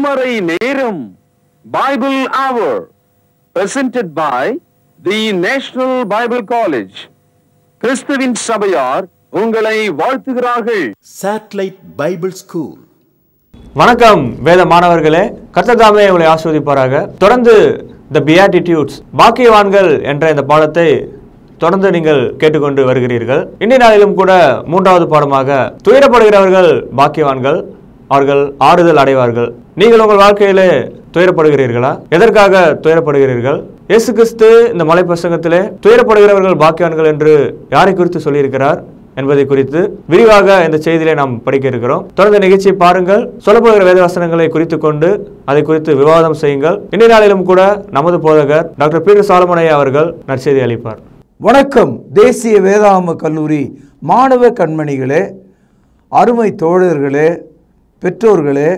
திருமறை நேரம் Bible Hour presented by the National Bible College. கிறிஸ்துவின் சபையார் உங்களை வாழ்த்துகிறார்கள். Satellite Bible School. வணக்கம் வேத மாணவர்களே, கர்த்தர் தாமே உங்களை ஆசீர்வதிப்பாராக. தொடர்ந்து The Beatitudes பாக்கியவான்கள் என்ற இந்த பாடத்தை தொடர்ந்து நீங்கள் கேட்டுக்கொண்டு வருகிறீர்கள். இன்றைய நாளிலும் கூட மூன்றாவது பாடமாக துயரப்படுகிறவர்கள் பாக்கியவான்கள், அவர்கள் ஆறுதல் அடைவார்கள். நீங்கள் உங்கள் வாழ்க்கையிலே துயரப்படுகிறீர்களா? எதற்காக துயரப்படுகிறீர்கள்? இயேசு கிறிஸ்து இந்த மலை பிரசங்கத்திலே துயரப்படுகிறவர்கள் பாக்கியவான்கள் என்று யாரை குறித்து சொல்லியிருக்கிறார் என்பதை குறித்து விரிவாக இந்த செய்தியிலே நாம் படிக்க இருக்கிறோம். தொடர்ந்து நிகழ்ச்சியை பாருங்கள். சொல்லப்படுகிற வேதவசனங்களை குறித்து கொண்டு அதை குறித்து விவாதம் செய்யுங்கள். இன்றைய நாளிலும் கூட நமது போதகர் டாக்டர் பீட்டர் சாலமோன் அவர்கள் நற்செய்தி அளிப்பார். வணக்கம். தேசிய வேதாகம கல்லூரி மாணவ கண்மணிகளே, அருமை தோழர்களே, பெற்றோர்களே,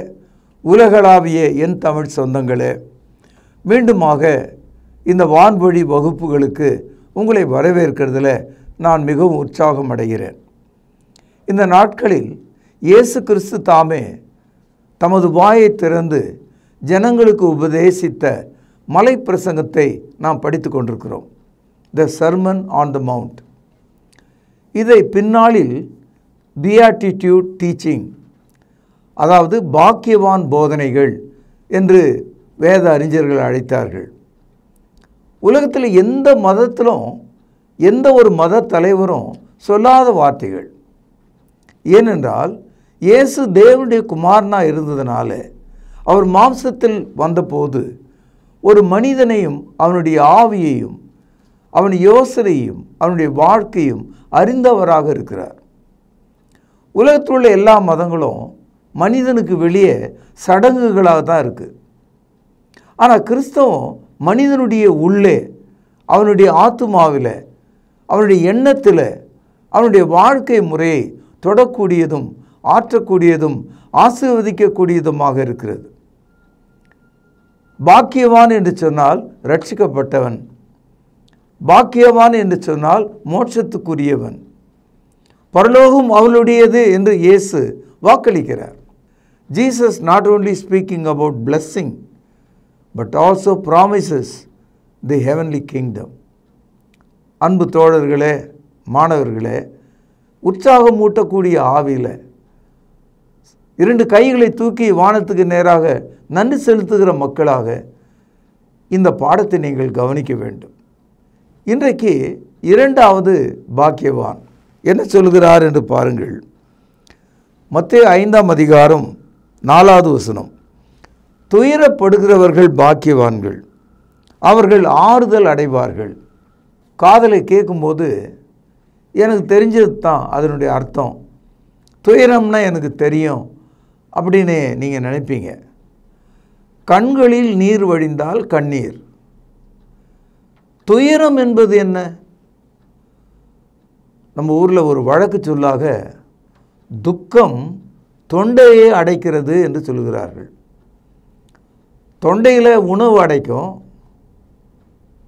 உலகளாவிய என் தமிழ் சொந்தங்களே, மீண்டுமாக இந்த வான்வழி வகுப்புகளுக்கு உங்களை வரவேற்கிறதுல நான் மிகவும் உற்சாகம் அடைகிறேன். இந்த நாட்களில் இயேசு கிறிஸ்து தாமே தமது வாயை திறந்து ஜனங்களுக்கு உபதேசித்த மலை பிரசங்கத்தை நாம் படித்து கொண்டிருக்கிறோம். The Sermon on the Mount. இதை பின்னாளில் Beatitude Teaching, அதாவது பாக்கியவான் போதனைகள் என்று வேத அறிஞர்கள் அழைத்தார்கள். உலகத்தில் எந்த மதத்திலும் எந்த ஒரு மத தலைவரும் சொல்லாத வார்த்தைகள். ஏனென்றால் இயேசு தேவனுடைய குமாரனாக இருந்ததுனால அவர் மாம்சத்தில் வந்தபோது ஒரு மனிதனையும் அவனுடைய ஆவியையும் அவன் யோசனையும் அவனுடைய வாழ்க்கையும் அறிந்தவராக இருக்கிறார். உலகத்தில் உள்ள எல்லா மதங்களும் மனிதனுக்கு வெளியே சடங்குகளாக தான் இருக்குது. ஆனால் கிறிஸ்தவம் மனிதனுடைய உள்ளே, அவனுடைய ஆத்துமாவில், அவனுடைய எண்ணத்தில், அவனுடைய வாழ்க்கை முறையை தொடக்கூடியதும் ஆற்றக்கூடியதும் ஆசீர்வதிக்கக்கூடியதுமாக இருக்கிறது. பாக்கியவான் என்று சொன்னால் ரட்சிக்கப்பட்டவன், பாக்கியவான் என்று சொன்னால் மோட்சத்துக்குரியவன், பரலோகம் அவளுடையது என்று இயேசு வாக்களிக்கிறார். Jesus not only speaking about blessing but also promises the heavenly kingdom. அன்பு தோழர்களே, மாணவர்களே, உற்சாகம் மூட்டக்கூடிய ஆவியில் இரண்டு கைகளை தூக்கி வானத்துக்கு நேராக நன்றி செலுத்துகிற மக்களாக இந்த பாடத்தை நீங்கள் கவனிக்க வேண்டும். இன்றைக்கு இரண்டாவது பாக்கியவான் என்ன சொல்கிறார் என்று பாருங்கள். மத்தேயு 5ஆம் அதிகாரம் 4வது வசனம். துயரப்படுகிறவர்கள் பாக்கியவான்கள், அவர்கள் ஆறுதல் அடைவார்கள். காதலை கேட்கும்போது எனக்கு தெரிஞ்சது தான் அதனுடைய அர்த்தம். துயரம்னா எனக்கு தெரியும் அப்படின்னு நீங்கள் நினைப்பீங்க. கண்களில் நீர் வழிந்தால் கண்ணீர். துயரம் என்பது என்ன? நம்ம ஊரில் ஒரு வழக்கு சொல்லாக துக்கம் தொண்டையை அடைக்கிறது என்று சொல்கிறார்கள். தொண்டையில் உணவு அடைக்கும்,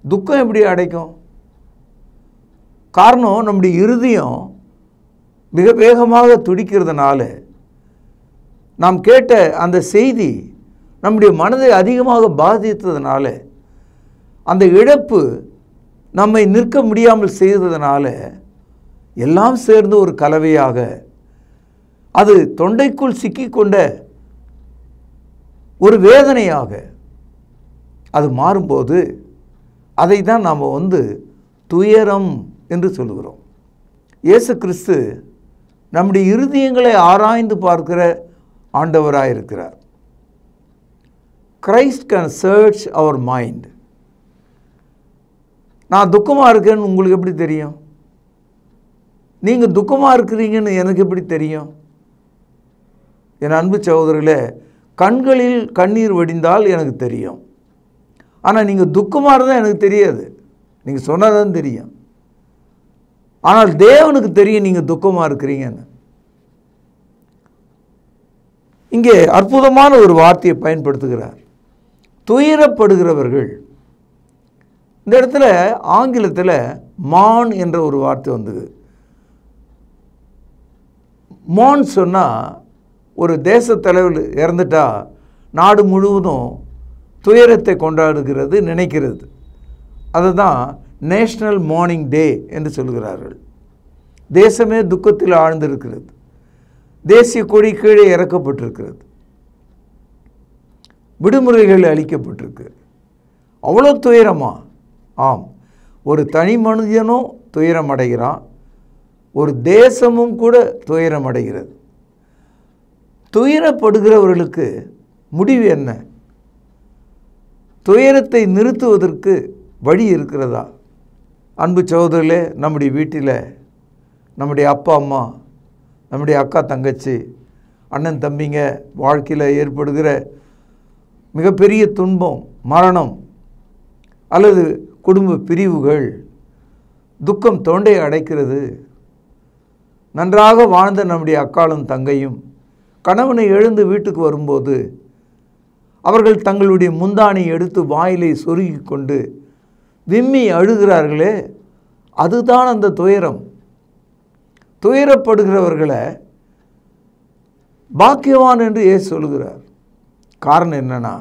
துக்கம் எப்படி அடைக்கும்? காரணம், நம்முடைய இருதயம் மிக வேகமாக துடிக்கிறதுனால நாம் கேட்ட அந்த செய்தி நம்முடைய மனதை அதிகமாக பாதித்ததுனால, அந்த இழப்பு நம்மை நிற்க முடியாமல் செய்ததுனால எல்லாம் சேர்ந்து ஒரு கலவையாக அது தொண்டைக்குள் சிக்கிக்கொண்ட ஒரு வேதனையாக அது மாறும்போது அதை தான் நாம் துயரம் என்று சொல்லுகிறோம். இயேசு கிறிஸ்து நம்முடைய இருதயங்களை ஆராய்ந்து பார்க்கிற ஆண்டவராக இருக்கிறார். Christ can search our mind. நான் துக்கமாக இருக்கேன்னு உங்களுக்கு எப்படி தெரியும்? நீங்கள் துக்கமாக இருக்கிறீங்கன்னு எனக்கு எப்படி தெரியும்? என் அன்பு சகோதரர்களே, கண்களில் கண்ணீர் வடிந்தால் எனக்கு தெரியும். ஆனால் நீங்கள் துக்கமாக இருந்தால் எனக்கு தெரியாது. நீங்கள் சொன்னதான் தெரியும். ஆனால் தேவனுக்கு தெரியும் நீங்கள் துக்கமாக இருக்கிறீங்கன்னு. இங்கே அற்புதமான ஒரு வார்த்தையை பயன்படுத்துகிறார், துயரப்படுகிறவர்கள். இந்த இடத்துல ஆங்கிலத்தில் மான் என்ற ஒரு வார்த்தை வந்தது. மான் சொன்னால் ஒரு தேச தலைவர் இறந்துட்டா நாடு முழுவதும் துயரத்தை கொண்டாடுகிறது, நினைக்கிறது. அதுதான் நேஷ்னல் மார்னிங் டே என்று சொல்கிறார்கள். தேசமே துக்கத்தில் ஆழ்ந்திருக்கிறது. தேசிய கொடி கீழே இறக்கப்பட்டிருக்கிறது. விடுமுறைகள் அளிக்கப்பட்டிருக்கு. அவ்வளோ துயரமா? ஆம், ஒரு தனி மனிதனும் துயரம் அடைகிறான், ஒரு தேசமும் கூட துயரம் அடைகிறது. துயரப்படுகிறவர்களுக்கு முடிவு என்ன? துயரத்தை நிறுத்துவதற்கு வழி இருக்கிறதா? அன்பு சகோதரர்களே, நம்முடைய வீட்டில் நம்முடைய அப்பா அம்மா, நம்முடைய அக்கா தங்கச்சி, அண்ணன் தம்பிங்க வாழ்க்கையில் ஏற்படுகிற மிகப்பெரிய துன்பம், மரணம் அல்லது குடும்ப பிரிவுகள், துக்கம் தொண்டையை அடைக்கிறது. நன்றாக வாழ்ந்த நம்முடைய அக்காளும் தங்கையும் கணவனை எழுந்து வீட்டுக்கு வரும்போது அவர்கள் தங்களுடைய முந்தானை எடுத்து வாயிலை சொருகி கொண்டு விம்மி அழுகிறார்களே, அதுதான் அந்த துயரம். துயரப்படுகிறவர்களை பாக்கியவான் என்று இயேசு சொல்கிறார். காரணம் என்னன்னா,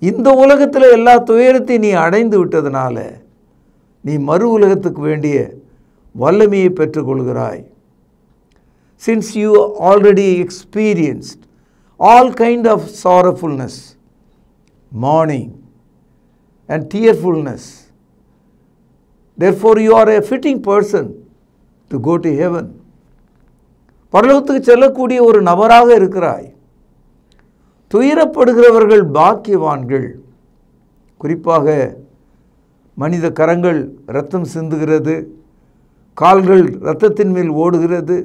இந்த உலகத்தில் எல்லா துயரத்தையும் நீ அடைந்து விட்டதுனால நீ மறு உலகத்துக்கு வேண்டிய வல்லமையை பெற்றுக்கொள்கிறாய். Since you already experienced all kind of sorrowfulness, mourning and tearfulness, therefore you are a fitting person to go to heaven. பரலோகத்துக்கு செல்லக்கூடிய ஒரு நபராக இருக்கிறாய். துயரப்படுகிறவர்கள் பாக்கியவான்கள். குறிப்பாக மனித கரங்கள் இரத்தம் சிந்துகிறது, கால்கள் இரத்தத்தின் மேல் ஓடுகிறது,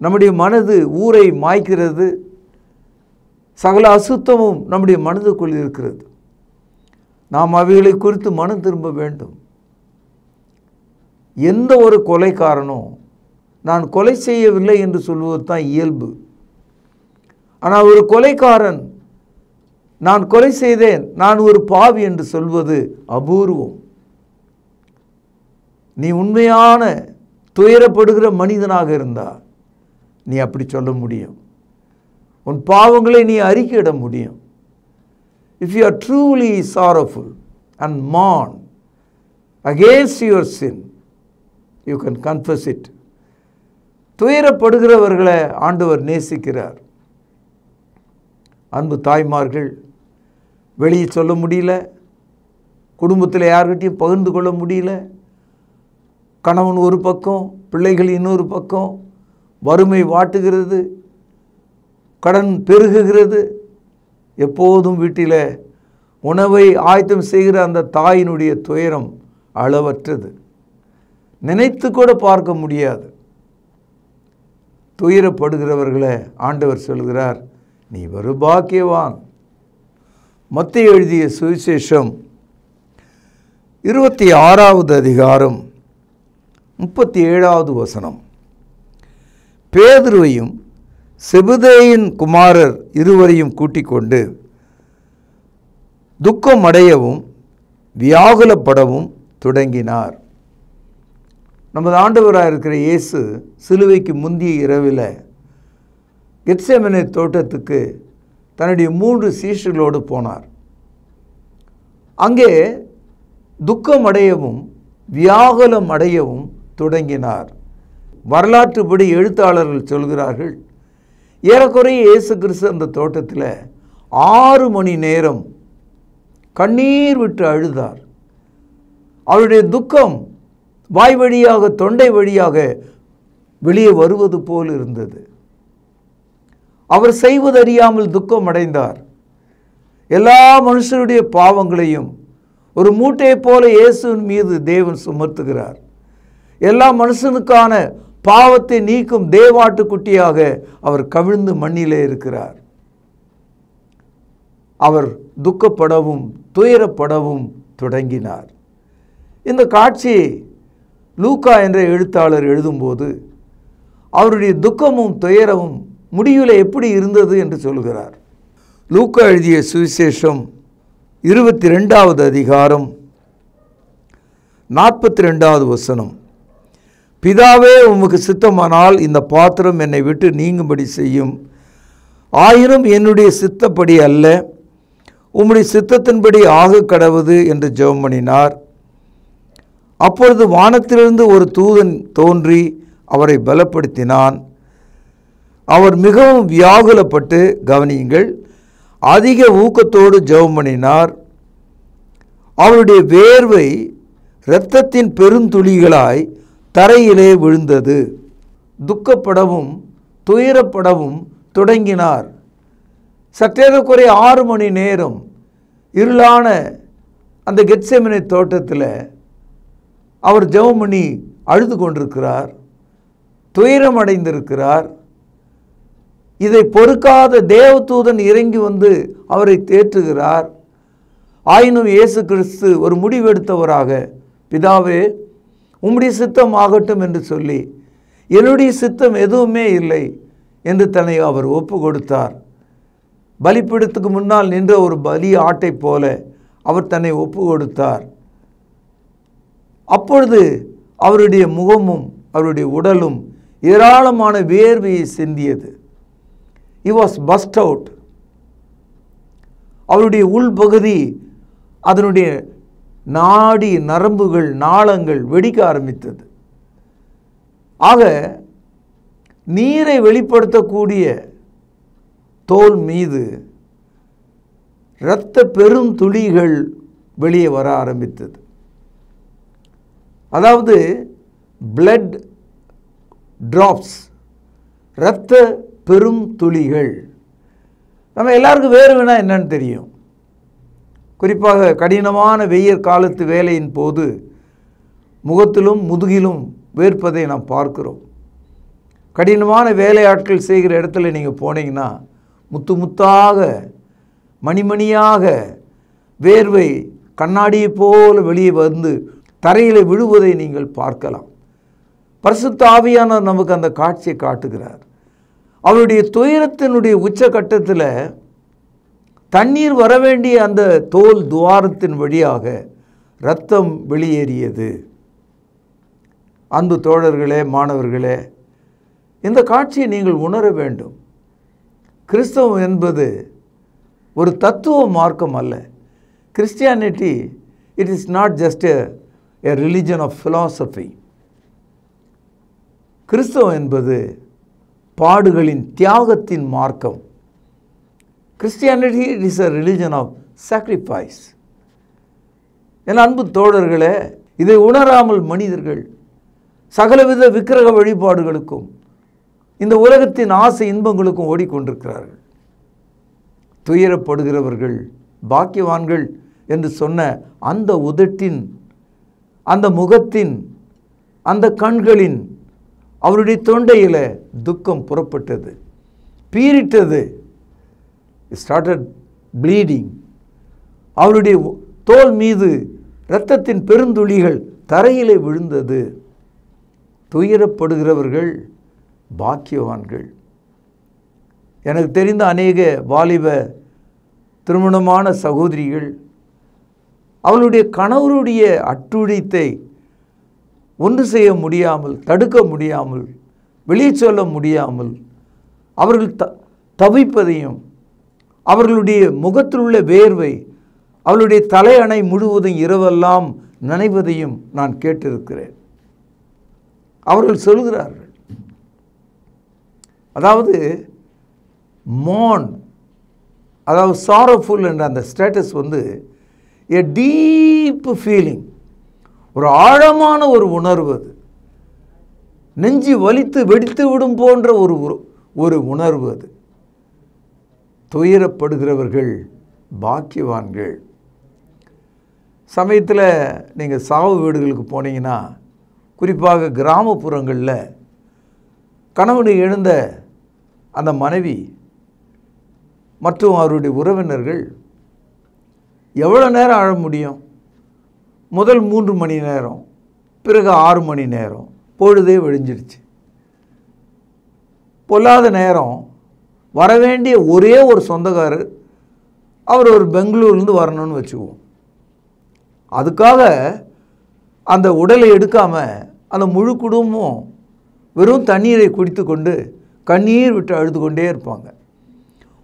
நம்முடைய மனது ஊரை மாய்க்கிறது, சகல அசுத்தமும் நம்முடைய மனதுக்குள் இருக்கிறது. நாம் அவைகளை குறித்து மனம் திரும்ப வேண்டும். எந்த ஒரு கொலைக்காரனும் நான் கொலை செய்யவில்லை என்று சொல்வது தான் இயல்பு. ஆனால் ஒரு கொலைக்காரன் நான் கொலை செய்தேன், நான் ஒரு பாவி என்று சொல்வது அபூர்வம். நீ உண்மையான துயரப்படுகிற மனிதனாக இருந்தால் நீ அப்படி சொல்ல முடியும். உன் பாவங்களை நீ அறிக்கையிட முடியும். If you are truly sorrowful and mourn against your sin, you can confess it. துயரப்படுகிறவர்களை ஆண்டவர் நேசிக்கிறார். அன்பு தாய்மார்கள், வெளியே சொல்ல முடியல, குடும்பத்தில் யார்கிட்டையும் பகிர்ந்து கொள்ள முடியல, கணவன் ஒரு பக்கம், பிள்ளைகள் இன்னொரு பக்கம், வறுமை வாட்டுகிறது, கடன் பெருகுகிறது, எப்போதும் வீட்டில் உணவை ஆயத்தம் செய்கிற அந்த தாயினுடைய துயரம் அளவற்றது. நினைத்து கூட பார்க்க முடியாது. துயரப்படுகிறவர்களை ஆண்டவர் சொல்கிறார், நீ ஒரு பாக்கியவான். மத்தேயு எழுதிய சுவிசேஷம் 26வது அதிகாரம் 37வது வசனம். பேதுருவையும் செபதேயின் குமாரர் இருவரையும் கூட்டிக் கொண்டு துக்கமடையவும் வியாகுலப்படவும் தொடங்கினார். நமது ஆண்டவராக இருக்கிற இயேசு சிலுவைக்கு முந்திய இரவில் கெத்செமனே தோட்டத்துக்கு தன்னுடைய 3 சீஷர்களோடு போனார். அங்கே துக்கமடையவும் வியாகுலம் அடையவும் தொடங்கினார். வரலாற்றுப்படி எழுத்தாளர்கள் சொல்கிறார்கள், ஏறக்குறைய இயேசு கிறிஸ்து அந்த தோட்டத்தில் 6 மணி நேரம் கண்ணீர் விட்டு அழுதார். அவருடைய துக்கம் வாய் வழியாக, தொண்டை வழியாக வெளியே வருவது போல் இருந்தது. அவர் செய்வதறியாமல் துக்கம் அடைந்தார். எல்லா மனுஷருடைய பாவங்களையும் ஒரு மூட்டையைப் போல இயேசுவின் மீது தேவன் சுமத்துகிறார். எல்லா மனுஷனுக்கான பாவத்தை நீக்கும் தேவாட்டுக்குட்டியாக அவர் கவிழ்ந்து மண்ணிலே இருக்கிறார். அவர் துக்கப்படவும் துயரப்படவும் தொடங்கினார். இந்த காட்சியை லூக்கா என்ற எழுத்தாளர் எழுதும்போது அவருடைய துக்கமும் துயரமும் முடிவில் எப்படி இருந்தது என்று சொல்கிறார். லூக்கா எழுதிய சுவிசேஷம் 22வது அதிகாரம் 42வது வசனம். பிதாவே, உமக்கு சித்தமானால் இந்த பாத்திரம் என்னை விட்டு நீங்கும்படி செய்யும். ஆயினும் என்னுடைய சித்தப்படி அல்ல, உம்முடைய சித்தத்தின்படி ஆக கடவுது என்று ஜெபம் பண்ணினார். அப்பொழுது வானத்திலிருந்து ஒரு தூதன் தோன்றி அவரை பலப்படுத்தினான். அவர் மிகவும் வியாகுலப்பட்டு, கவனியுங்கள், அதிக ஊக்கத்தோடு ஜெபம் பண்ணினார். அவருடைய வேர்வை இரத்தத்தின் பெருந்துளிகளாய் தரையிலே விழுந்தது. துக்கப்படவும் துயரப்படவும் தொடங்கினார். சற்றேறக்குறைய 6 மணி நேரம் இருளான அந்த கெத்செமனே தோட்டத்தில் அவர் ஜெபம் பண்ணி அழுது கொண்டிருக்கிறார், துயரம் அடைந்திருக்கிறார். இதை பொறுக்காத தேவதூதன் இறங்கி வந்து அவரை தேற்றுகிறார். ஆயினும் இயேசு கிறிஸ்து ஒரு முடிவெடுத்தவராக, பிதாவே உம்முடைய சித்தம் ஆகட்டும் என்று சொல்லி, என்னுடைய சித்தம் எதுவுமே இல்லை என்று தன்னை அவர் ஒப்பு கொடுத்தார். பலிபீடத்துக்கு முன்னால் நின்ற ஒரு பலி ஆட்டை போல அவர் தன்னை ஒப்பு கொடுத்தார். அப்பொழுது அவருடைய முகமும் அவருடைய உடலும் ஏராளமான வேர்வையை சிந்தியது. He was burst out. அவருடைய உள்பகுதி, அதனுடைய நாடி நரம்புகள் நாளங்கள் வெடிக்க ஆரம்பித்தது. ஆக நீரை வெளிப்படுத்தக்கூடிய தோல் மீது இரத்த பெரும் துளிகள் வெளியே வர ஆரம்பித்தது. அதாவது blood drops, இரத்த பெரும் துளிகள். நம்ம எல்லாருக்கும் வேர்வைனா என்னன்னு தெரியும். குறிப்பாக கடினமான வெயில் காலத்து வேலையின் போது முகத்திலும் முதுகிலும் வேர்ப்பதை நாம் பார்க்கிறோம். கடினமான வேலையாட்கள் செய்கிற இடத்துல நீங்கள் போனீங்கன்னா முத்து முத்தாக மணிமணியாக வேர்வை கண்ணாடியை போல வெளியே வந்து தரையில் விழுவதை நீங்கள் பார்க்கலாம். பரிசுத்த ஆவியானவர் நமக்கு அந்த காட்சியை காட்டுகிறார். அவருடைய துயரத்தினுடைய உச்சகட்டத்தில் தண்ணீர் வர வேண்டிய அந்த தோல் துவாரத்தின் வழியாக இரத்தம் வெளியேறியது. அன்பு தோழர்களே, மாணவர்களே, இந்த காட்சியை நீங்கள் உணர வேண்டும். கிறிஸ்தவம் என்பது ஒரு தத்துவ மார்க்கம் அல்ல. Christianity, it is not just a religion of philosophy. கிறிஸ்தவம் என்பது பாடுகளின் தியாகத்தின் மார்க்கம். Christianity it is a religion of sacrifice. என் அன்பு தோழர்களே, இதை உணராமல் மனிதர்கள் சகலவித விக்கிரக வழிபாடுகளுக்கும் இந்த உலகத்தின் ஆசை இன்பங்களுக்கும் ஓடிக்கொண்டிருக்கிறார்கள். துயரப்படுகிறவர்கள் பாக்கியவான்கள் என்று சொன்ன அந்த உதட்டின், அந்த முகத்தின், அந்த கண்களின், அவருடைய தொண்டையில் துக்கம் புறப்பட்டது, பீரிட்டது. Started bleeding. அவருடைய தோல் மீது இரத்தத்தின் பெருந்துளிகள் தரையிலே விழுந்தது. துயரப்படுகிறவர்கள் பாக்கியவான்கள். எனக்கு தெரிந்த அநேக வாலிப திருமணமான சகோதரிகள் அவளுடைய கணவருடைய அட்டுழித்தை ஒன்று செய்ய முடியாமல், தடுக்க முடியாமல், வெளியே சொல்ல முடியாமல் அவர்கள் தவிப்பதையும், அவர்களுடைய முகத்தில் உள்ள வேர்வை அவளுடைய தலையணை முழுவதும் இரவெல்லாம் நினைவதையும் நான் கேட்டிருக்கிறேன். அவர்கள் சொல்கிறார்கள், அதாவது மோன், அதாவது சாரோஃபுல் என்ற அந்த ஸ்டேட்டஸ் வந்து எ டீப் ஃபீலிங், ஒரு ஆழமான ஒரு உணர்வு. அது நெஞ்சு வலித்து வெடித்து விடும் போன்ற ஒரு உணர்வு. அது துயரப்படுகிறவர்கள் பாக்கியவான்கள். சமயத்தில் நீங்கள் சாவு வீடுகளுக்கு போனீங்கன்னா, குறிப்பாக கிராமப்புறங்களில் கணவனை இழந்த அந்த மனைவி மற்றும் அவருடைய உறவினர்கள் எவ்வளோ நேரம் அழ முடியும்? முதல் 3 மணி நேரம், பிறகு 6 மணி நேரம், பொழுதே விழிஞ்சிடுச்சு. பொல்லாத நேரம் வரவேண்டிய ஒரே ஒரு சொந்தக்காரர், அவர் ஒரு பெங்களூர்லேருந்து வரணும்னு வச்சுக்குவோம். அதுக்காக அந்த உடலை எடுக்காமல் அந்த முழு குடும்பமும் வெறும் தண்ணீரை குடித்து கொண்டு கண்ணீர் விட்டு அழுது கொண்டே இருப்பாங்க.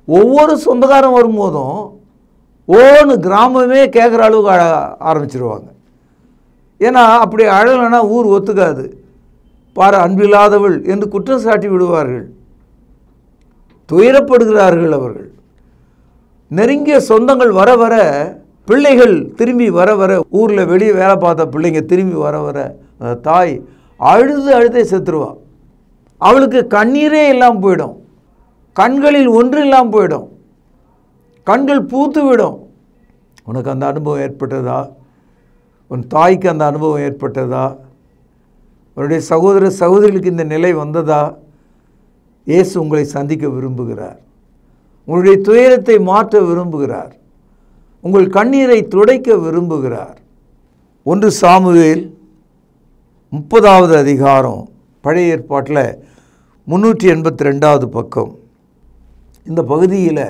ஒவ்வொரு சொந்தக்காரன் வரும்போதும் ஓன்னு கிராமமே கேட்குற அளவுக்கு ஆரம்பிச்சிருவாங்க. ஏன்னா அப்படி அழலைன்னா ஊர் ஒத்துக்காது. பாரு அன்பில்லாதவள் என்று குற்றம் சாட்டி விடுவார்கள். துயரப்படுகிறார்கள் அவர்கள். நெருங்கிய சொந்தங்கள் வர வர, பிள்ளைகள் திரும்பி வர வர, ஊரில் வெளியே வேலை பார்த்த பிள்ளைங்க திரும்பி வர வர அந்த தாய் அழுதே செத்துருவா. அவளுக்கு கண்ணீரே இல்லாமல் போயிடும். கண்களில் ஒன்று இல்லாமல் போயிடும். கண்கள் பூத்து விடும். உனக்கு அந்த அனுபவம் ஏற்பட்டதா? உன் தாய்க்கு அந்த அனுபவம் ஏற்பட்டதா? உன்னுடைய சகோதர சகோதரிகளுக்கு இந்த நிலை வந்ததா? இயேசு உங்களை சந்திக்க விரும்புகிறார். உங்களுடைய துயரத்தை மாற்ற விரும்புகிறார். உங்கள் கண்ணீரை துடைக்க விரும்புகிறார். 1 சாமுவேல் 30வது அதிகாரம், பழைய ஏற்பாட்டில் 382வது பக்கம். இந்த பகுதியில்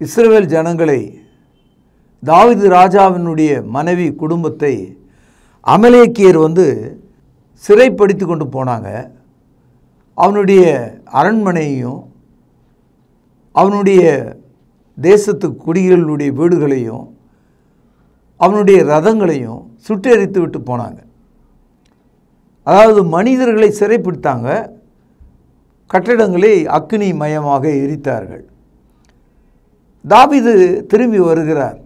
இஸ்ரவேல் ஜனங்களை, தாவீது ராஜாவினுடைய மனைவி குடும்பத்தை அமலேக்கியர் சிறைப்படுத்தி கொண்டு போனாங்க. அவனுடைய அரண்மனையையும் அவனுடைய தேசத்து குடிகளுடைய வீடுகளையும் அவனுடைய ரதங்களையும் சுட்டெரித்து விட்டு போனாங்க. அதாவது மனிதர்களை சிறைப்பிடித்தாங்க, கட்டடங்களை அக்கினி மயமாக எரித்தார்கள். தாவீது திரும்பி வருகிறார்.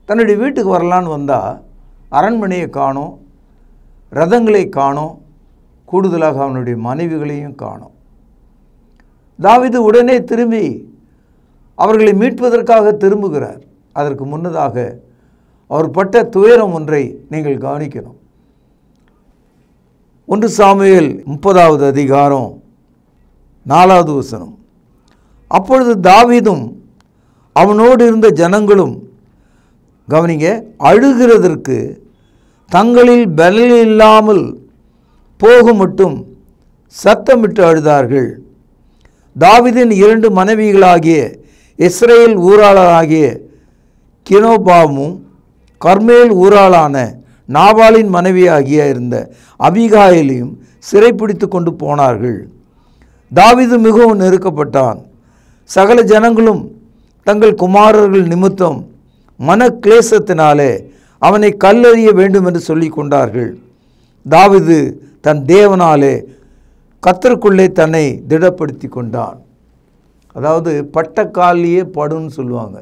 தன்னுடைய வீட்டுக்கு வரலான்னு வந்தால் அரண்மனையை காணோம், ரதங்களை காணோம், கூடுதலாக அவனுடைய மனைவிகளையும் காணோம். தாவீது உடனே திரும்பி அவர்களை மீட்பதற்காக திரும்புகிறார். அதற்கு முன்னதாக அவர் பட்ட துயரம் ஒன்றை நீங்கள் கவனிக்கணும். 1 சாமுவேல் 30வது அதிகாரம் 4வது வசனம். அப்பொழுது தாவீதும் அவனோடு இருந்த ஜனங்களும், கவனிங்க, அழுகிறதற்கு தங்களில் பலன் இல்லாமல் போக மட்டும் சத்தமிட்டு அழுதார்கள். தாவீதின் 2 மனைவிகளாகிய இஸ்ரேல் ஊராளாகிய கினோபாமும் கர்மேல் ஊராளான நாபாலின் மனைவியாகிய இருந்த அபிகாயிலையும் சிறைப்பிடித்து கொண்டு போனார்கள். தாவீது மிகவும் நெருக்கப்பட்டான். சகல ஜனங்களும் தங்கள் குமாரர்கள் நிமித்தம் மன கிளேசத்தினாலே அவனை கல்லெறிய வேண்டும் என்று சொல்லி கொண்டார்கள். தாவீது தன் தேவனாலே கர்த்தருக்குள்ளே தன்னை திடப்படுத்தி கொண்டான். அதாவது பட்டக்காலியே படுன்னு சொல்லுவாங்க.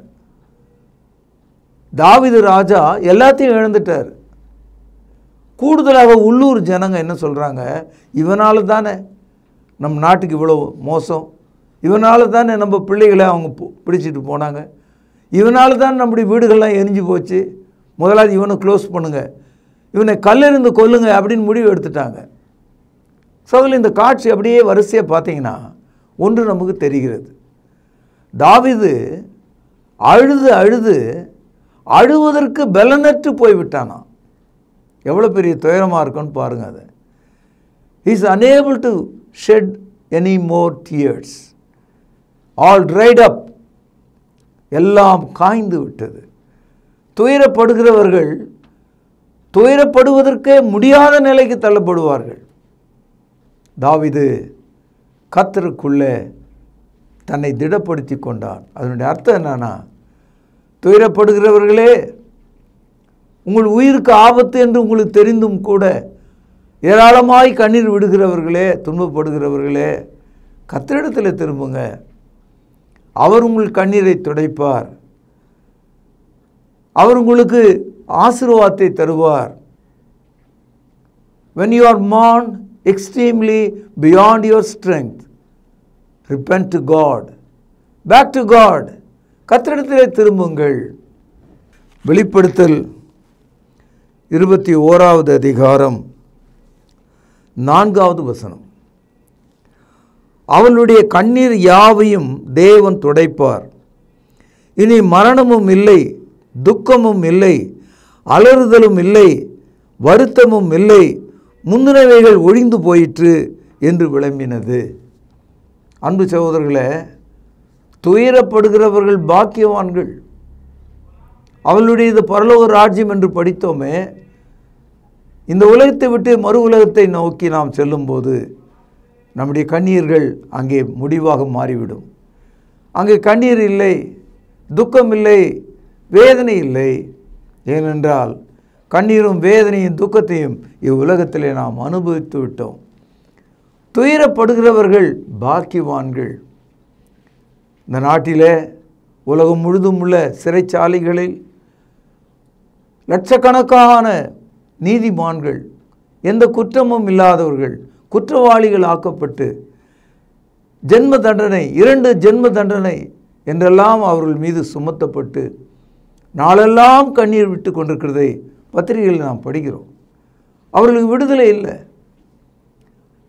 தாவீது ராஜா எல்லாத்தையும் இழந்துட்டார். கூடுதலாக உள்ளூர் ஜனங்க என்ன சொல்கிறாங்க, இவனால தானே நம் நாட்டுக்கு இவ்வளோ மோசம், இவனால தானே நம்ம பிள்ளைகளை அவங்க பிடிச்சிட்டு போனாங்க, இவனால தான் நம்முடைய வீடுகள்லாம் எரிஞ்சு போச்சு, முதலாவது இவனை க்ளோஸ் பண்ணுங்க, இவனை கல்லெறிந்து கொல்லுங்க அப்படின்னு முடிவு எடுத்துட்டாங்க. ஸோ அதில் இந்த காட்சி அப்படியே வரிசையாக பார்த்தீங்கன்னா ஒன்று நமக்கு தெரிகிறது. தாவீது அழுது அழுவதற்கு பலனற்று போய்விட்டானா. எவ்வளோ பெரிய துயரமாக இருக்குன்னு பாருங்கள். அது he is unable to shed any more tears, all dried up, எல்லாம் காய்ந்து விட்டது. துயரப்படுகிறவர்கள் துயரப்படுவதற்கே முடியாத நிலைக்கு தள்ளப்படுவார்கள். தாவீது கர்த்தருக்குள்ளே தன்னை திடப்படுத்தி கொண்டான். அதனுடைய அர்த்தம் என்னன்னா, துயரப்படுகிறவர்களே, உங்கள் உயிருக்கு ஆபத்து என்று உங்களுக்கு தெரிந்தும் கூட ஏராளமாய் கண்ணீர் விடுகிறவர்களே, துன்பப்படுகிறவர்களே, கர்த்தரிடத்தில் திரும்புங்க. அவர் உங்கள் கண்ணீரை துடைப்பார். அவர் உங்களுக்கு ஆசீர்வாதத்தை தருவார். when you are mourned extremely beyond your strength, repent to God, back to God, கர்த்தரிடத்திலே திரும்புங்கள். வெளிப்படுத்தல் 21வது அதிகாரம் 4வது வசனம். அவளுடைய கண்ணீர் யாவையும் தேவன் துடைப்பார். இனி மரணமும் இல்லை, துக்கமும் இல்லை, அலறுதலும் இல்லை, வருத்தமும் இல்லை, முந்தினவைகள் ஒழிந்து போயிற்று என்று விளம்பினது. அன்பு சகோதரர்களே, துயரப்படுகிறவர்கள் பாக்கியவான்கள். அவளுடைய இது பரலோக ராஜ்யம் என்று படித்தோமே. இந்த உலகத்தை விட்டு மறு உலகத்தை நோக்கி நாம் செல்லும்போது நம்முடைய கண்ணீர்கள் அங்கே முடிவாக மாறிவிடும். அங்கே கண்ணீர் இல்லை, துக்கம் இல்லை, வேதனை இல்லை. ஏனென்றால் கண்ணீரும் வேதனையும் துக்கத்தையும் இவ்வுலகத்திலே நாம் அனுபவித்து விட்டோம். துயரப்படுகிறவர்கள் பாக்கியவான்கள். இந்த நாட்டிலே உலகம் முழுதும் உள்ள சிறைச்சாலைகளில் லட்சக்கணக்கான நீதிமான்கள், எந்த குற்றமும் இல்லாதவர்கள் குற்றவாளிகள் ஆக்கப்பட்டு ஜென்ம தண்டனை, 2 ஜென்ம தண்டனை என்றெல்லாம் அவர்கள் மீது சுமத்தப்பட்டு நாளெல்லாம் கண்ணீர் விட்டு கொண்டிருக்கிறதை பத்திரிகையில் நாம் படிக்கிறோம். அவர்களுக்கு விடுதலை இல்லை.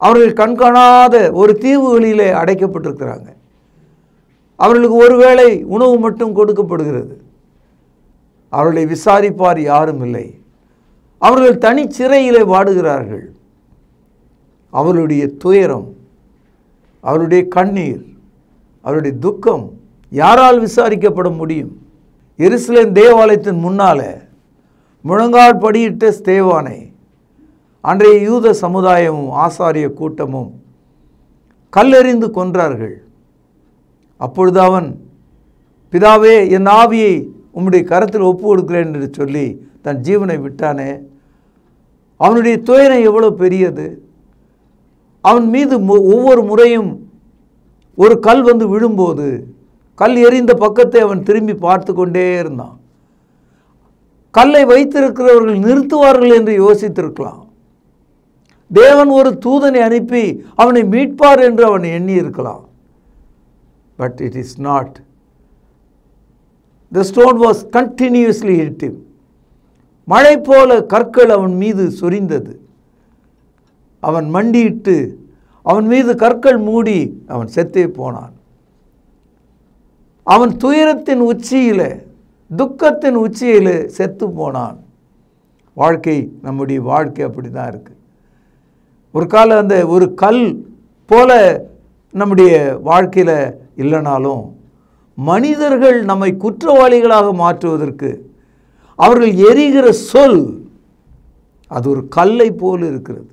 அவர்கள் கண்காணாத ஒரு தீவுகளிலே அடைக்கப்பட்டிருக்கிறாங்க. அவர்களுக்கு ஒருவேளை உணவு மட்டும் கொடுக்கப்படுகிறது. அவர்களை விசாரிப்பார் யாரும் இல்லை. அவர்கள் தனி சிறையிலே வாடுகிறார்கள். அவர்களுடைய துயரம், அவருடைய கண்ணீர், அவருடைய துக்கம் யாரால் விசாரிக்கப்பட முடியும்? எருசலேம் தேவாலயத்தின் முன்னால முழங்கால் படியிட்ட ஸ்தேவானை அன்றைய யூத சமுதாயமும் ஆசாரிய கூட்டமும் கல்லெறிந்து கொன்றார்கள். அப்பொழுது அவன், பிதாவே, என் ஆவியை உம்முடைய கரத்தில் ஒப்பு கொடுக்கிறேன் என்று சொல்லி தன் ஜீவனை விட்டானே. அவனுடைய துயரம் எவ்வளோ பெரியது! அவன் மீது ஒவ்வொரு முறையும் ஒரு கல் வந்து விழும்போது கல் எறிந்த பக்கத்தை அவன் திரும்பி பார்த்து கொண்டே இருந்தான். கல்லை வைத்திருக்கிறவர்கள் நிறுத்துவார்கள் என்று யோசித்திருக்கலாம். தேவன் ஒரு தூதனை அனுப்பி அவனை மீட்பார் என்று அவன் எண்ணி இருக்கலாம். But it is not. The stone was continuously hit him. மழை போல கற்கள் அவன் மீது சொரிந்தது. அவன் மண்டியிட்டு அவன் மீது கற்கள் மூடி அவன் செத்தே போனான். அவன் துயரத்தின் உச்சியில், துக்கத்தின் உச்சியில் செத்து போனான். வாழ்க்கை, நம்முடைய வாழ்க்கை அப்படி தான் இருக்கு. ஒரு காலம் அந்த ஒரு கல் போல நம்முடைய வாழ்க்கையில் இல்லைனாலும் மனிதர்கள் நம்மை குற்றவாளிகளாக மாற்றுவதற்கு அவர்கள் எரிகிற சொல் அது ஒரு கல்லை போல் இருக்கிறது.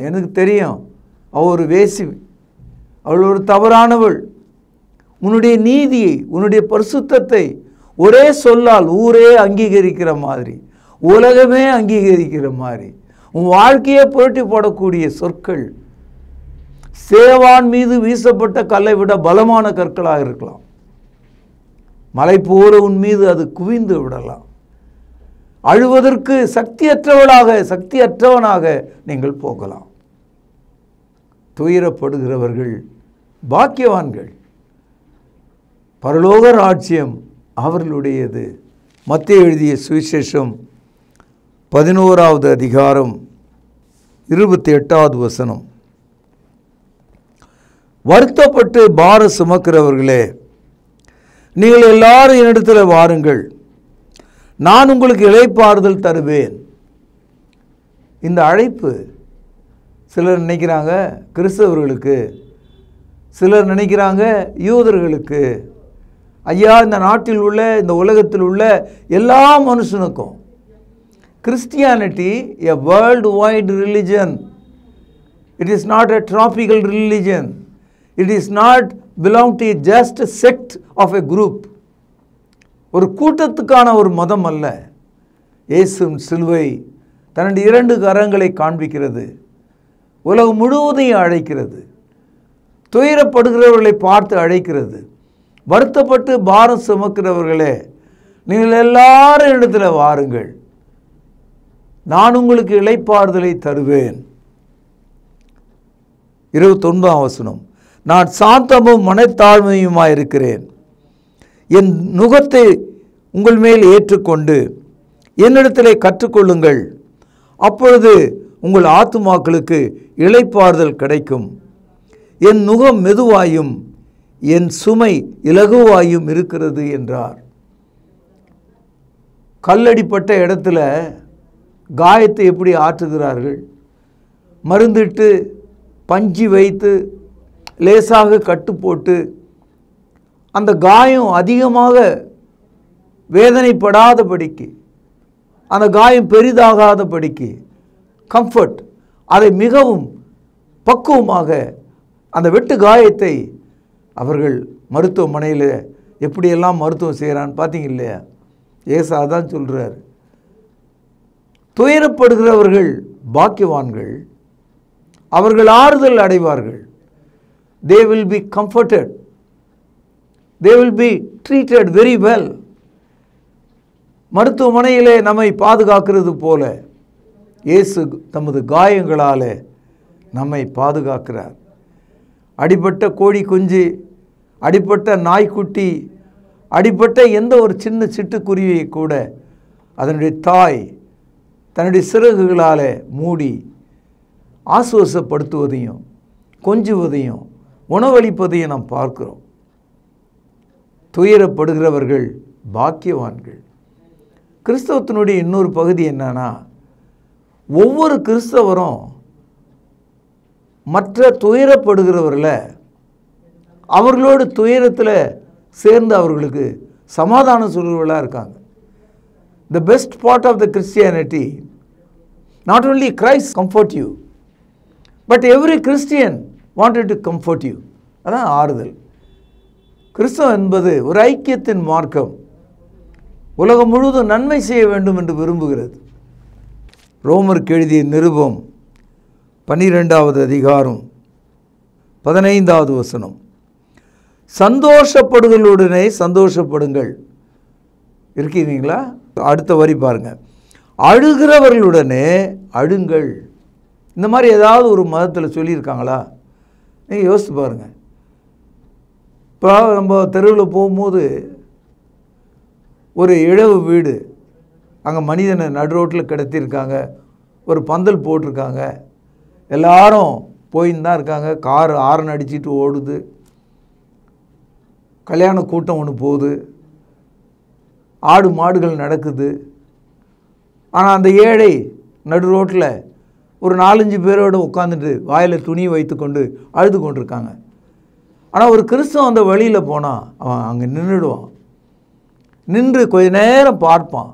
எனக்கு தெரியும், அவள் ஒரு வேசி, அவள் ஒரு தவறானவள். உன்னுடைய நீதியை, உன்னுடைய பரிசுத்தத்தை ஒரே சொல்லால் ஊரே அங்கீகரிக்கிற மாதிரி, உலகமே அங்கீகரிக்கிற மாதிரி உன் வாழ்க்கையை புரட்டி போடக்கூடிய சொற்கள் சேவான் மீது வீசப்பட்ட கல்லை விட பலமான கற்களாக இருக்கலாம். மலை போல உன் மீது அது குவிந்து விடலாம். அழுவதற்கு சக்தியற்றவனாக நீங்கள் போகலாம். துயரப்படுகிறவர்கள் பாக்கியவான்கள், பரலோக ராஜ்யம் அவர்களுடையது. மத்தேயு எழுதிய சுவிசேஷம் 11வது அதிகாரம் 28வது வசனம். வருத்தப்பட்டு பாரம் சுமக்கிறவர்களே, நீங்கள் எல்லாரும் என்னிடத்தில் வாருங்கள், நான் உங்களுக்கு இளைப்பாறுதல் தருவேன். இந்த அழைப்பு சிலர் நினைக்கிறாங்க கிறிஸ்தவர்களுக்கு, சிலர் நினைக்கிறாங்க யூதர்களுக்கு. ஐயா, இந்த நாட்டில் உள்ள, இந்த உலகத்தில் உள்ள எல்லா மனுஷனுக்கும். Christianity, a worldwide religion. It is not a tropical religion. It is not belong to just a sect of a group. ஒரு கூட்டத்துக்கான ஒரு மதம் அல்ல. இயேசுவின் சிலுவை தன்னுடைய 2 கரங்களை காண்பிக்கிறது. உலகம் முழுவதையும் அழைக்கிறது. துயரப்படுகிறவர்களை பார்த்து அழைக்கிறது. வருத்தப்பட்டு பாரம் சுமக்கிறவர்களே, நீங்கள் எல்லாரும் இடத்துல வாருங்கள், நான் உங்களுக்கு இளைப்பாறுதலை தருவேன். 29ஆம் வசனம். நான் சாந்தமும் மனத்தாழ்மையுமாயிருக்கிறேன். என் நுகத்தை உங்கள் மேல் ஏற்றுக்கொண்டு என்னிடத்திலே கற்றுக்கொள்ளுங்கள், அப்பொழுது உங்கள் ஆத்துமாக்களுக்கு இளைப்பாறுதல் கிடைக்கும். என் நுகம் மெதுவாயும் என் சுமை இலகுவாயும் இருக்கிறது என்றார். கல்லடிப்பட்ட இடத்துல காயத்தை எப்படி ஆற்றுகிறார்கள்? மருந்திட்டு பஞ்சி வைத்து லேசாக கட்டு போட்டு அந்த காயம் அதிகமாக வேதனைப்படாதபடிக்கு, அந்த காயம் பெரிதாகாதபடிக்கு கம்ஃபர்ட், அதை மிகவும் பக்குவமாக அந்த வெட்டு காயத்தை அவர்கள் மருத்துவமனையில் எப்படியெல்லாம் மருத்துவம் செய்கிறான்னு பார்த்தீங்க இல்லையா? ஏசா தான் சொல்கிறார், துயரப்படுகிறவர்கள் பாக்கியவான்கள், அவர்கள் ஆறுதல் அடைவார்கள். They will be comforted. They will be treated very well. மருத்துவமனையிலே நம்மை பாதுகாக்கிறது போல இயேசு தமது காயங்களாலே நம்மை பாதுகாக்கிறார். அடிபட்ட கோழி குஞ்சு, அடிபட்ட நாய்க்குட்டி, அடிபட்ட எந்த ஒரு சின்ன சிட்டுக்குருவியை கூட அதனுடைய தாய் தன்னுடைய சிறகுகளால் மூடி ஆசுவாசப்படுத்துவதையும் கொஞ்சுவதையும் உணவளிப்பதையும் நாம் பார்க்கிறோம். துயரப்படுகிறவர்கள் பாக்கியவான்கள். கிறிஸ்தவத்தினுடைய இன்னொரு பகுதி என்னன்னா, ஒவ்வொரு கிறிஸ்தவரும் மற்ற துயரப்படுகிறவர்களை அவர்களோடு துயரத்தில் சேர்ந்து அவர்களுக்கு சமாதானம் சொல்கிறவர்களாக இருக்காங்க. The best part of the Christianity, not only Christ comfort you, but every Christian wanted to comfort you. அதான் ஆறுதல். கிறிஸ்தவம் என்பது ஒரு ஐக்கியத்தின் மார்க்கம். உலகம் முழுவதும் நன்மை செய்ய வேண்டும் என்று விரும்புகிறது. ரோமருக்கு எழுதிய நிருபம் 12வது அதிகாரம் 15வது வசனம், சந்தோஷப்படுதலுடனே சந்தோஷப்படுங்கள். இருக்கிறீங்களா? அடுத்த வரி பாருங்க, அழுகிறவர்களுடனே அழுங்கள். இந்த மாதிரி ஏதாவது ஒரு மதத்தில் சொல்லியிருக்காங்களா? நீங்கள் யோசித்து பாருங்கள். இப்போ நம்ம தெருவில் போகும்போது ஒரு இழவு வீடு, அங்கே மனிதனை நடு ரோட்டில் கிடத்திருக்காங்க, ஒரு பந்தல் போட்டிருக்காங்க, எல்லாரும் போயின்னு தான் இருக்காங்க, கார் ஆரன் அடிச்சிட்டு ஓடுது, கல்யாண கூட்டம் ஒன்று போகுது, ஆடு மாடுகள் நடக்குது. ஆனால் அந்த ஏழை நடு ரோட்டில் ஒரு 4-5 பேரோடு உட்காந்துட்டு வாயில் துணி வைத்து கொண்டு அழுது கொண்டிருக்காங்க. ஆனால் ஒரு கிறிஸ்தவன் அந்த வழியில் போனால் அவன் அங்கே நின்றுடுவான், நின்று கொஞ்ச நேரம் பார்ப்பான்,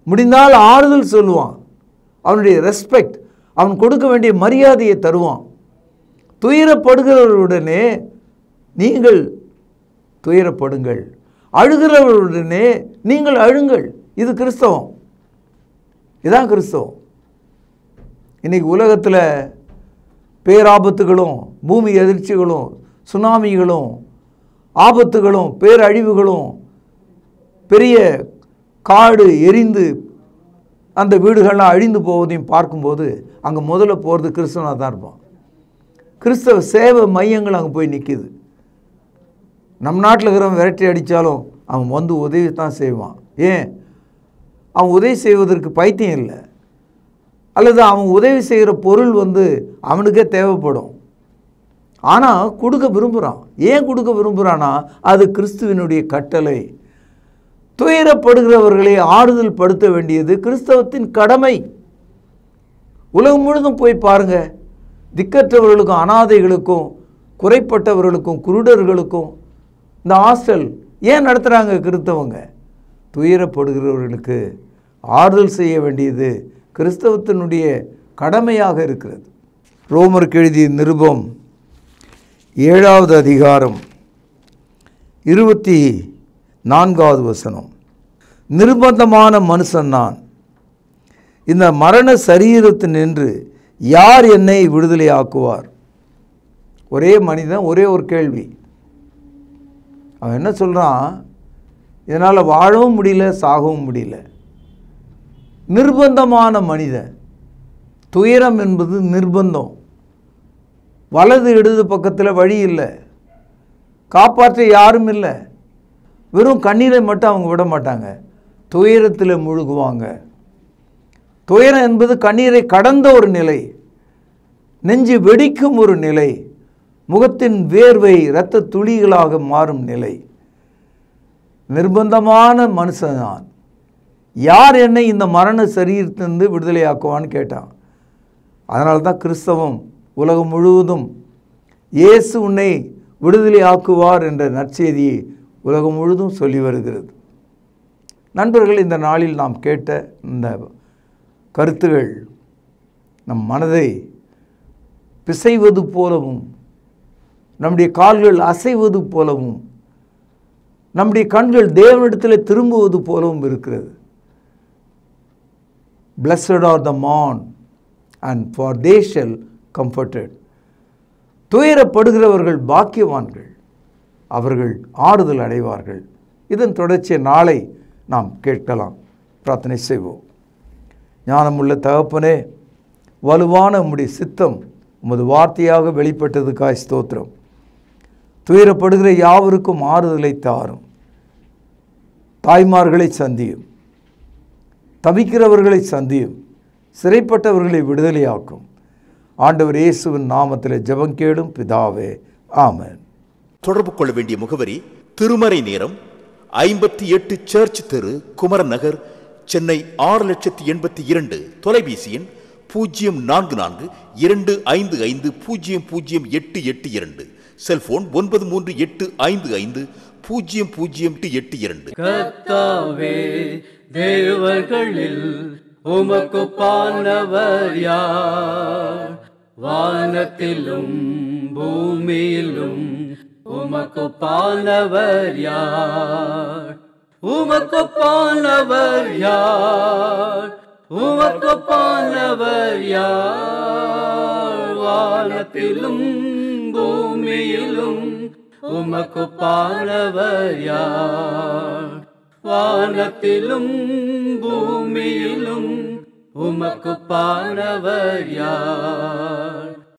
முடிந்தால் ஆறுதல் சொல்லுவான், அவனுடைய ரெஸ்பெக்ட், அவன் கொடுக்க வேண்டிய மரியாதையை தருவான். துயரப்படுகிறவர்களுடனே நீங்கள் துயரப்படுங்கள், அழுகிறவர்களுடனே நீங்கள் அழுங்கள். இது கிறிஸ்தவம். இதுதான் கிறிஸ்தவம். இன்றைக்கி உலகத்தில் பேராபத்துகளும் பூமி எதிர்ச்சிகளும் சுனாமிகளும் ஆபத்துகளும் பேரழிவுகளும் பெரிய காடு எரிந்து அந்த வீடுகள்லாம் அழிந்து போவதையும் பார்க்கும்போது அங்கே முதல்ல போகிறது கிறிஸ்தவனாக தான் இருப்பான். கிறிஸ்தவ சேவை மையங்கள் அங்கே போய் நிற்கிது. நம் நாட்டில் இருக்கிறவன் விரட்டி அடித்தாலும் அவன் வந்து உதவி தான் செய்வான். ஏன்? அவன் உதவி செய்வதற்கு பைத்தியம் இல்லை, அல்லது அவன் உதவி செய்கிற பொருள் அவனுக்கே தேவைப்படும். ஆனால் கொடுக்க விரும்புகிறான். ஏன் கொடுக்க விரும்புகிறான்னா அது கிறிஸ்துவினுடைய கட்டளை. துயரப்படுகிறவர்களை ஆறுதல் படுத்த வேண்டியது கிறிஸ்தவத்தின் கடமை. உலகம் முழுதும் போய் பாருங்க, திக்கற்றவர்களுக்கும் அனாதைகளுக்கும் குறைப்பட்டவர்களுக்கும் குருடர்களுக்கும் இந்த ஹாஸ்டல் ஏன் நடத்துகிறாங்க கிறிஸ்தவங்க? துயரப்படுகிறவர்களுக்கு ஆறுதல் செய்ய வேண்டியது கிறிஸ்தவத்தினுடைய கடமையாக இருக்கிறது. ரோமருக்கு எழுதிய நிருபம் 7வது அதிகாரம் 24வது வசனம், நிர்பந்தமான மனுஷன் நான், இந்த மரண சரீரத்தினின்று யார் என்னை விடுதலை ஆக்குவார்? ஒரே மனிதன், ஒரே ஒரு கேள்வி. அவன் என்ன சொல்கிறான்? இதனால் வாழவும் முடியல, சாகவும் முடியல. நிர்பந்தமான மனிதன். துயரம் என்பது நிர்பந்தம். வலது இடது பக்கத்தில் வழி இல்லை, காப்பாற்ற யாரும் இல்லை. வெறும் கண்ணீரை மட்டும் அவங்க விட மாட்டாங்க, துயரத்தில் முழுகுவாங்க. துயரம் என்பது கண்ணீரை கடந்த ஒரு நிலை, நெஞ்சு வெடிக்கும் ஒரு நிலை, முகத்தின் வேர்வை இரத்த துளிகளாக மாறும் நிலை. நிர்பந்தமான மனுஷன் நான், யார் என்னை இந்த மரண சரீரத்திலிருந்து விடுதலையாக்குவான்னு கேட்டான். அதனால தான் கிறிஸ்தவம் உலகம் முழுவதும் இயேசு உன்னை விடுதலை ஆக்குவார் என்ற நற்செய்தியை உலகம் முழுதும் சொல்லி வருகிறது. நண்பர்கள், இந்த நாளில் நாம் கேட்ட இந்த கருத்துகள் நம் மனதை பிசைவது போலவும் நம்முடைய கால்கள் அசைவது போலவும் நம்முடைய கண்கள் தேவனிடத்தில் திரும்புவது போலவும் இருக்கிறது. Blessed are the mourn, and for they shall comforted. துயரப்படுகிறவர்கள் பாக்கியவான்கள், அவர்கள் ஆறுதல் அடைவார்கள். இதன் தொடர்ச்சியை நாளை நாம் கேட்கலாம். பிரார்த்தனை செய்வோம். ஞானமுள்ள தகப்பனே, வலுவான உம்முடைய சித்தம் உமது வார்த்தையாக வெளிப்பட்டதுக்காய் ஸ்தோத்திரம். துயரப்படுகிற யாவருக்கும் ஆறுதலை தாரும். தாய்மார்களை சந்தியும், தவிக்கிறவர்களை சந்தியும், சிறைப்பட்டவர்களை விடுதலையாக்கும். ஆண்டவர் இயேசுவின் நாமத்தில் ஜெபம் கேளும் பிதாவே, ஆமென். தொடர்பு கொள்ள வேண்டிய முகவரி: திருமறை நேரம், 58 சர்ச் தெரு, குமரன் நகர், சென்னை 6,82,000. தொலைபேசி எண் 044255008882. செல்போன் 9385500882. கர்த்தாவே, தேவர்களில் உமக்கு பானவர் யார்? வானத்திலும் பூமியிலும் உமக்கு பானவர் யார்? உமக்கு பானவர் யார்? உமக்கு பானவர் யார்? வானத்திலும் பூமியிலும் உமக்கு பானவர் யார்? வானத்திலும் பூமியிலும் உமக்கு பானவர் யார்?